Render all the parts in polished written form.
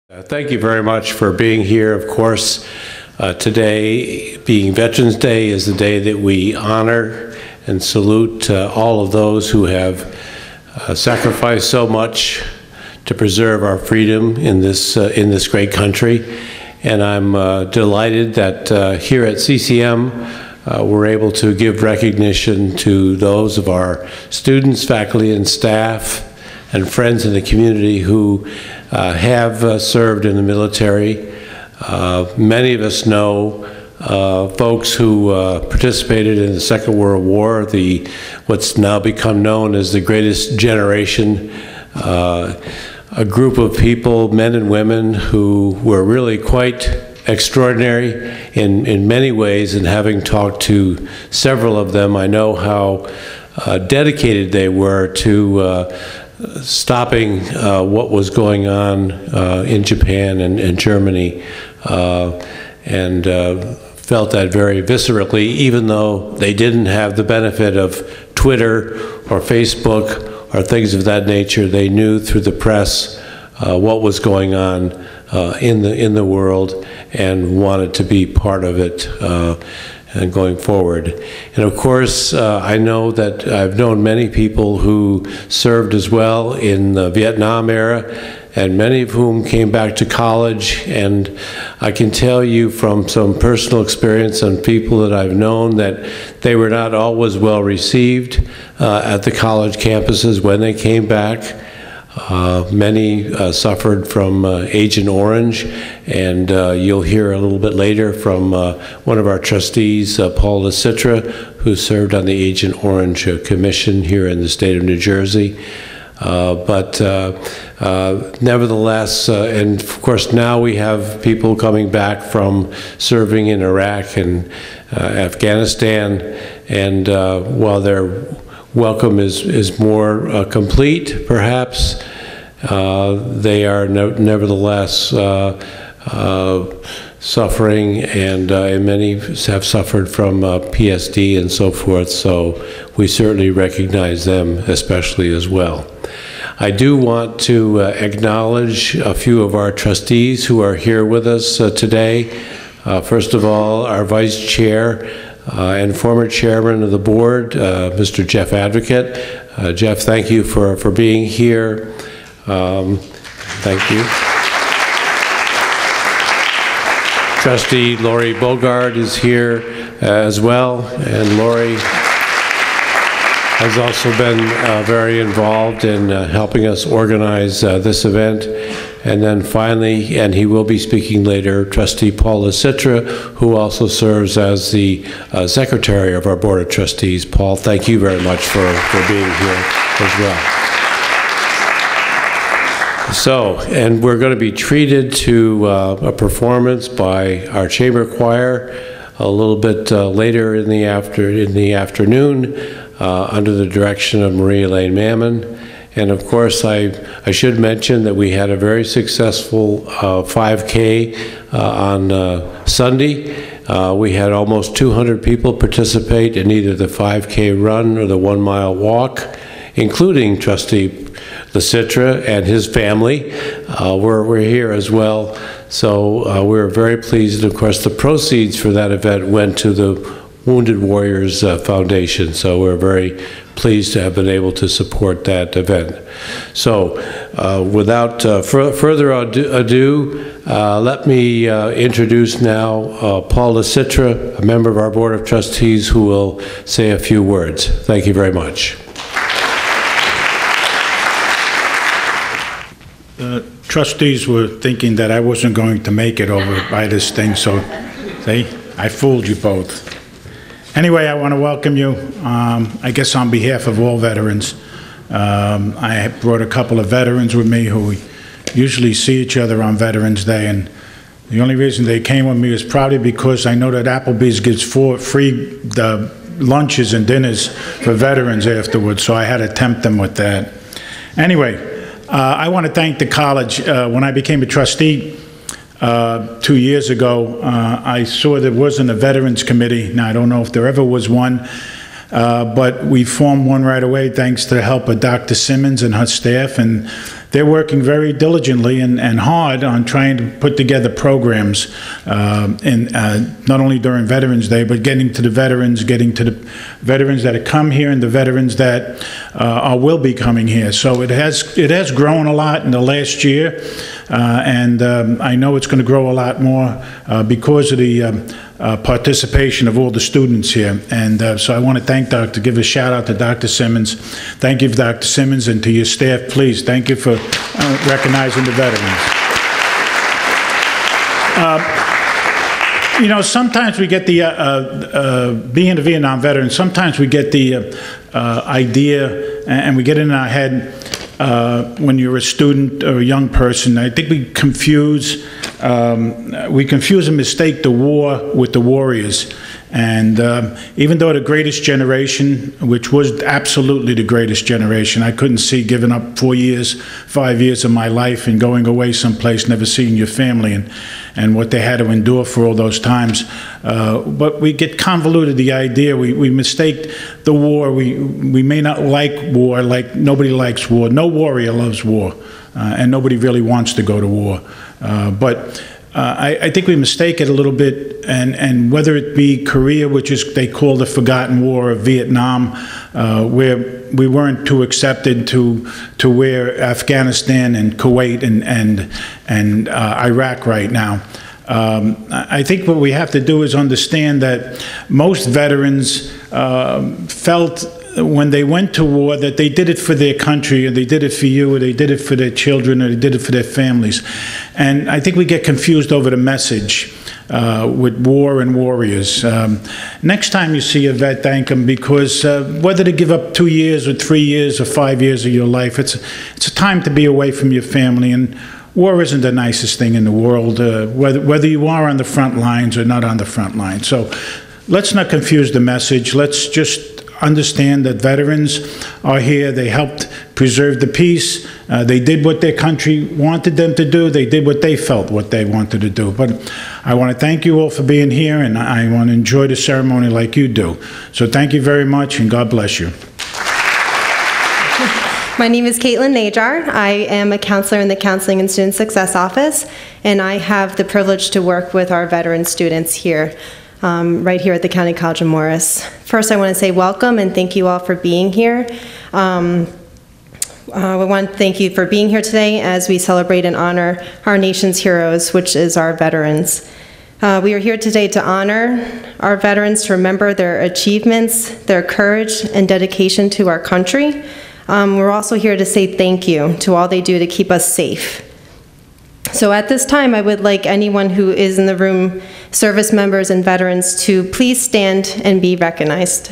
Thank you very much for being here. Of course, today, being Veterans Day, is the day that we honor and salute all of those who have sacrificed so much to preserve our freedom in this great country. And I'm delighted that here at CCM, we're able to give recognition to those of our students, faculty, and staff, and friends in the community who have served in the military. Many of us know folks who participated in the Second World War, what's now become known as the Greatest Generation, a group of people, men and women, who were really quite extraordinary in many ways, and having talked to several of them, I know how dedicated they were to stopping what was going on in Japan and Germany, and felt that very viscerally, even though they didn't have the benefit of Twitter or Facebook or things of that nature. They knew through the press what was going on in the world and wanted to be part of it and going forward. And of course, I know that I've known many people who served as well in the Vietnam era, and many of whom came back to college. And I can tell you from some personal experience and people that I've known that they were not always well received at the college campuses when they came back. Many suffered from Agent Orange, and you'll hear a little bit later from one of our trustees, Paul Licitra, who served on the Agent Orange Commission here in the state of New Jersey. But nevertheless, and of course now we have people coming back from serving in Iraq and Afghanistan, and while their welcome is more complete, perhaps, they are nevertheless suffering, and many have suffered from PSD and so forth, so we certainly recognize them especially as well. I do want to acknowledge a few of our trustees who are here with us today. First of all, our Vice Chair and former Chairman of the Board, Mr. Jeff Advocate. Jeff, thank you for being here. Thank you. Trustee Lori Bogard is here as well, and Lori has also been very involved in helping us organize this event. And then finally, and he will be speaking later, Trustee Paul Licitra, who also serves as the Secretary of our Board of Trustees. Paul, thank you very much for being here as well. So, and we're going to be treated to a performance by our chamber choir a little bit later in the afternoon under the direction of Marielaine Mammon. And of course, I should mention that we had a very successful 5K on Sunday. We had almost 200 people participate in either the 5K run or the 1-mile walk, including Trustee Licitra and his family. We're here as well. So we're very pleased. And of course, the proceeds for that event went to the Wounded Warriors Foundation. So we're very pleased to have been able to support that event. So without further ado, let me introduce now Paul Licitra, a member of our Board of Trustees, who will say a few words. Thank you very much. Trustees were thinking that I wasn't going to make it over by this thing, so I fooled you both. Anyway, I want to welcome you, I guess on behalf of all veterans. I brought a couple of veterans with me who usually see each other on Veterans Day, and the only reason they came with me is probably because I know that Applebee's gives free lunches and dinners for veterans afterwards, so I had to tempt them with that. Anyway, I want to thank the college. When I became a trustee 2 years ago, I saw there wasn't a Veterans Committee. Now, I don't know if there ever was one, but we formed one right away thanks to the help of Dr. Simmons and her staff, and they're working very diligently and hard on trying to put together programs, not only during Veterans Day, but getting to the veterans that have come here and the veterans that will be coming here. So it has grown a lot in the last year, and I know it's going to grow a lot more because of the participation of all the students here. And so I want to give a shout out to Dr. Simmons. Thank you, Dr. Simmons, and to your staff, please. Thank you for recognizing the veterans. You know, sometimes we get the, being a Vietnam veteran, sometimes we get the idea, and we get in our head when you're a student or a young person, I think we confuse and mistake the war with the warriors. And even though the greatest generation, which was absolutely the greatest generation, I couldn't see giving up 4 years, 5 years of my life and going away someplace, never seeing your family, and what they had to endure for all those times. But we get convoluted the idea. We mistake the war. We may not like war, like nobody likes war. No warrior loves war, and nobody really wants to go to war. But I think we mistake it a little bit, and whether it be Korea, which is they call the Forgotten War, or Vietnam, where we weren't too accepted to where Afghanistan and Kuwait and Iraq right now. I think what we have to do is understand that most veterans felt when they went to war that they did it for their country, or they did it for you, or they did it for their children, or they did it for their families. And I think we get confused over the message with war and warriors. Next time you see a vet, thank them, because whether to give up 2 years or 3 years or 5 years of your life, it's a time to be away from your family. And war isn't the nicest thing in the world, whether you are on the front lines or not on the front lines. So let's not confuse the message. Let's just understand that veterans are here. They helped preserve the peace. They did what their country wanted them to do. They did what they felt what they wanted to do. But I want to thank you all for being here, and I want to enjoy the ceremony like you do. So thank you very much, and God bless you. My name is Kaitlyn Najjar. I am a counselor in the Counseling and Student Success Office, and I have the privilege to work with our veteran students here. Right here at the County College of Morris. First, I want to say welcome and thank you all for being here. We want to thank you for being here today as we celebrate and honor our nation's heroes, which is our veterans. We are here today to honor our veterans, to remember their achievements, their courage, and dedication to our country. We're also here to say thank you to all they do to keep us safe. So at this time, I would like anyone who is in the room, service members and veterans, to please stand and be recognized.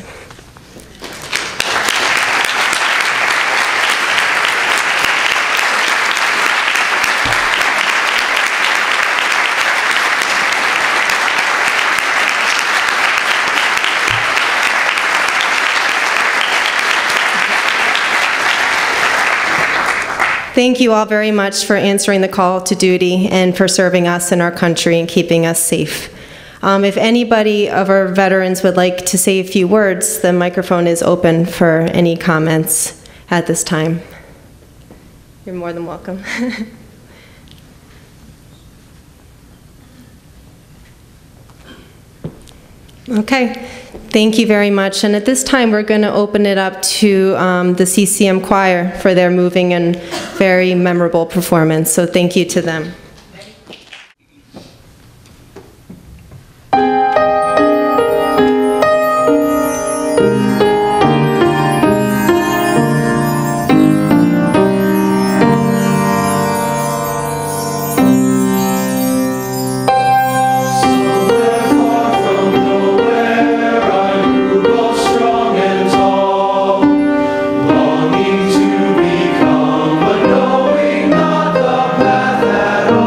Thank you all very much for answering the call to duty and for serving us and our country and keeping us safe. If anybody of our veterans would like to say a few words, the microphone is open for any comments at this time. You're more than welcome. Okay, thank you very much. And at this time, we're going to open it up to the CCM choir for their moving and very memorable performance. So thank you to them. Longing to become, but knowing not the path at all.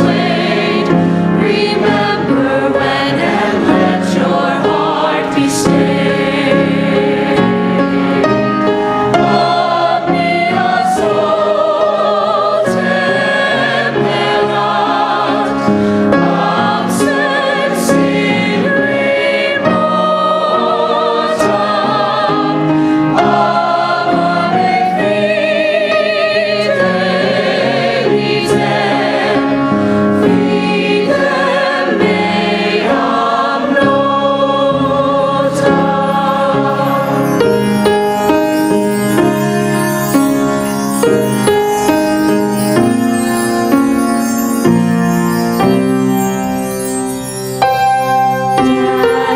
swayed. Remember when and let your heart be stayed. Omnia sol temperat, absens in remota, amare fideliter, fidem meam nota.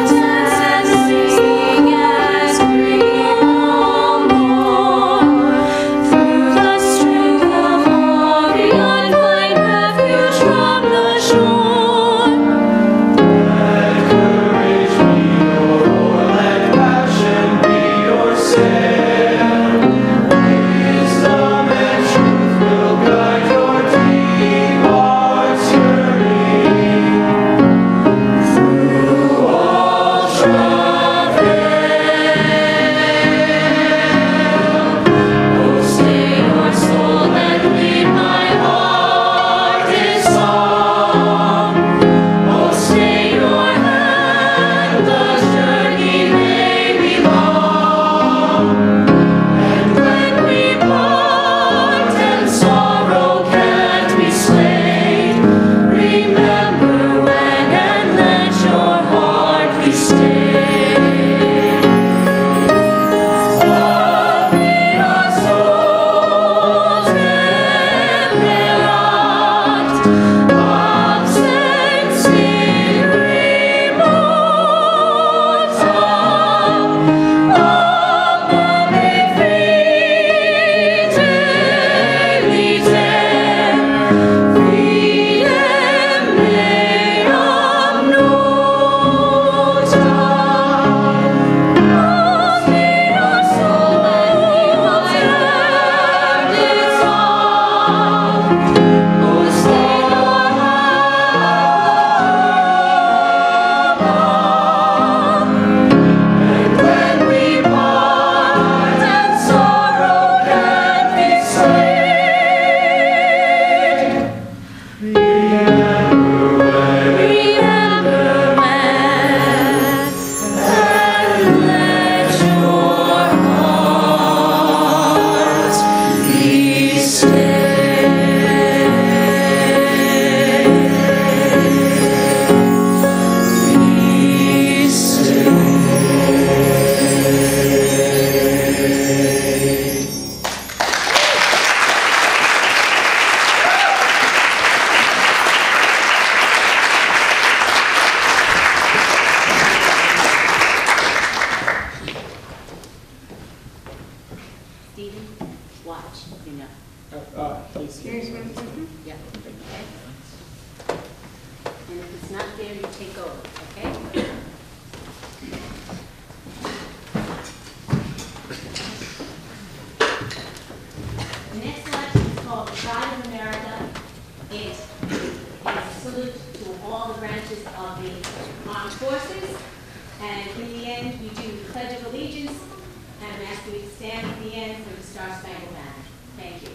Dance and sing as green no more. Through the strength of Orion, find refuge from the shore. Let courage be your oar, let passion be your sail. Wisdom and truth will guide your deep heart's journey. Through all travail, oh, stay your soul and lead my heart in song. Oh, stay your hand, the journey may be long. And when we part and sorrow can't be swayed, remember when and let your heart be stayed. Omnia sol temperat, absens in remota, amare fideliter, fidem meam nota. Omnia sol temperat, oh, stay your hand. And when we part and sorrow can't be swayed, remember when and let your heart be Stephen, watch, you know. He's here. Yeah. Okay. And if it's not there, you take over, okay? The next selection is called The Pride of America. It is a salute to all the branches of the armed forces. And in the end, we do the Pledge of Allegiance. And I'm asking you to stand at the end for the Star Spangled Banner. Thank you.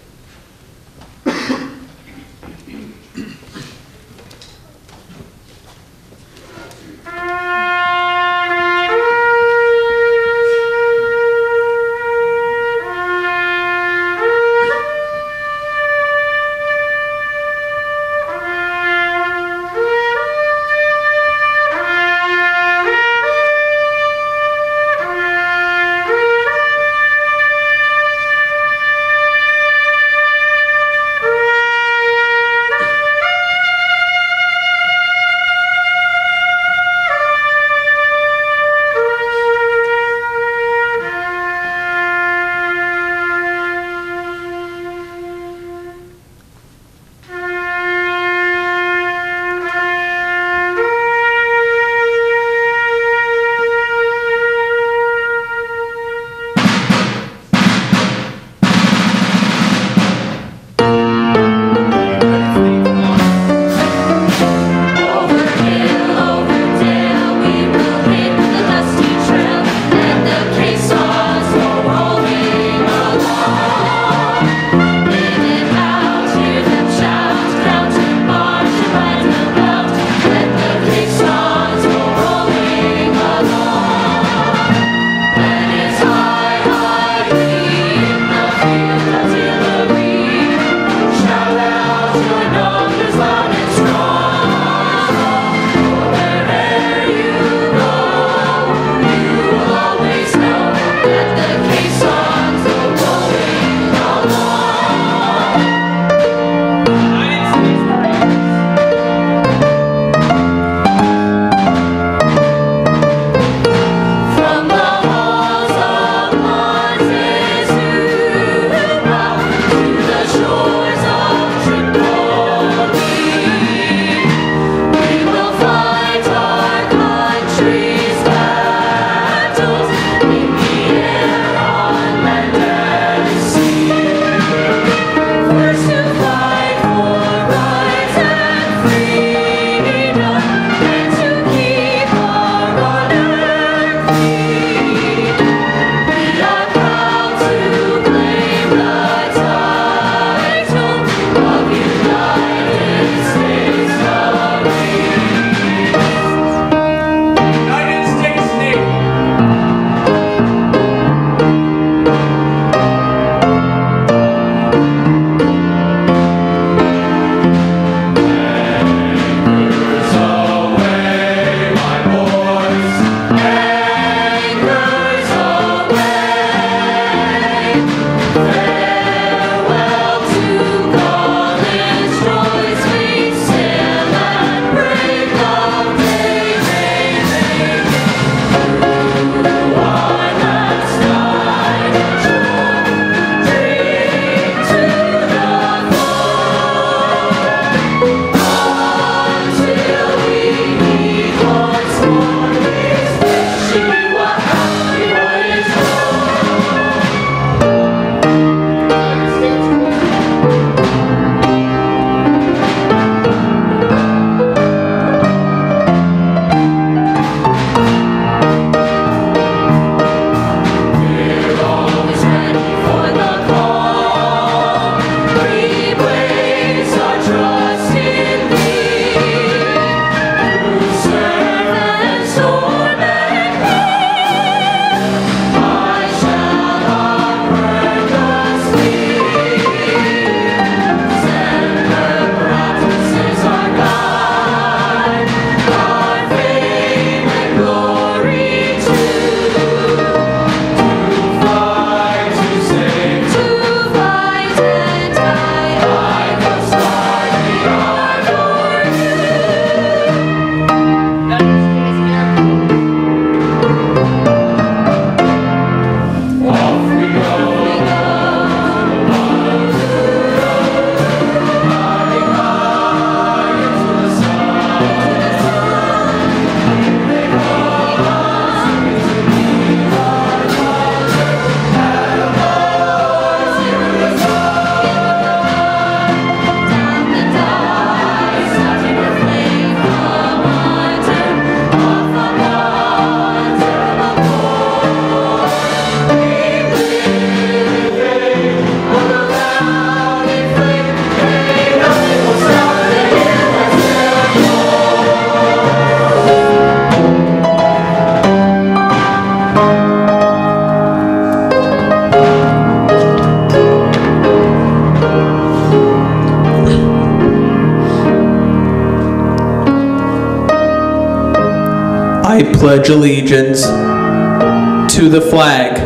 I pledge allegiance to the flag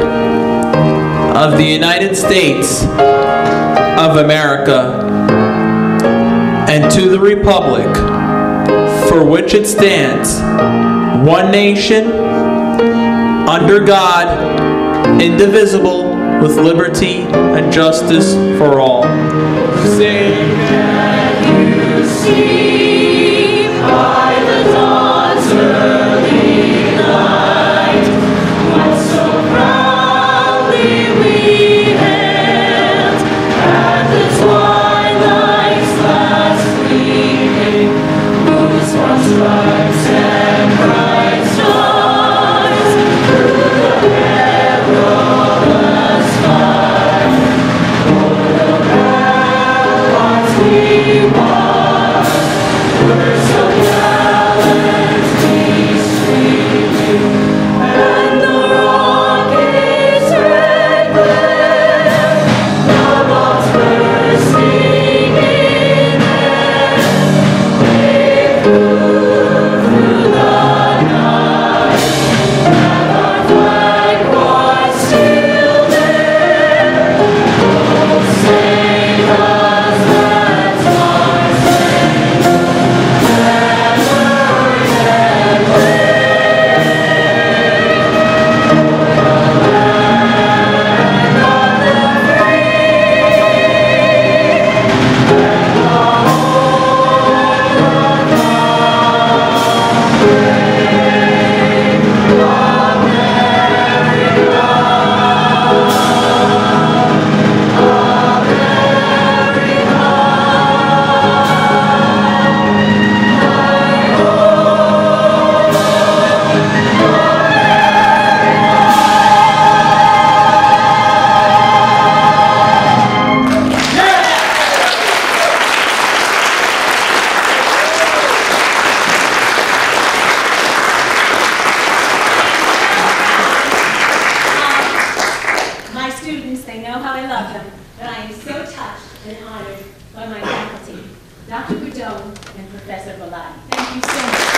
of the United States of America and to the republic for which it stands, one nation, under God, indivisible, with liberty and justice for all. Sing. You see by the dawn's early light what so proudly we hailed at the twilight's last gleaming, whose broad stripes and bright stars through the perilous fight o'er the ramparts we march, were so gallantly streaming, and the rocket's red glare, the bombs bursting in air, they flew through the night, and our flag was still there. Oh, save us, let's march my students, they know how I love them, but I am so touched and honored by my faculty, Dr. Boudon and Professor Bellotti. Thank you so much.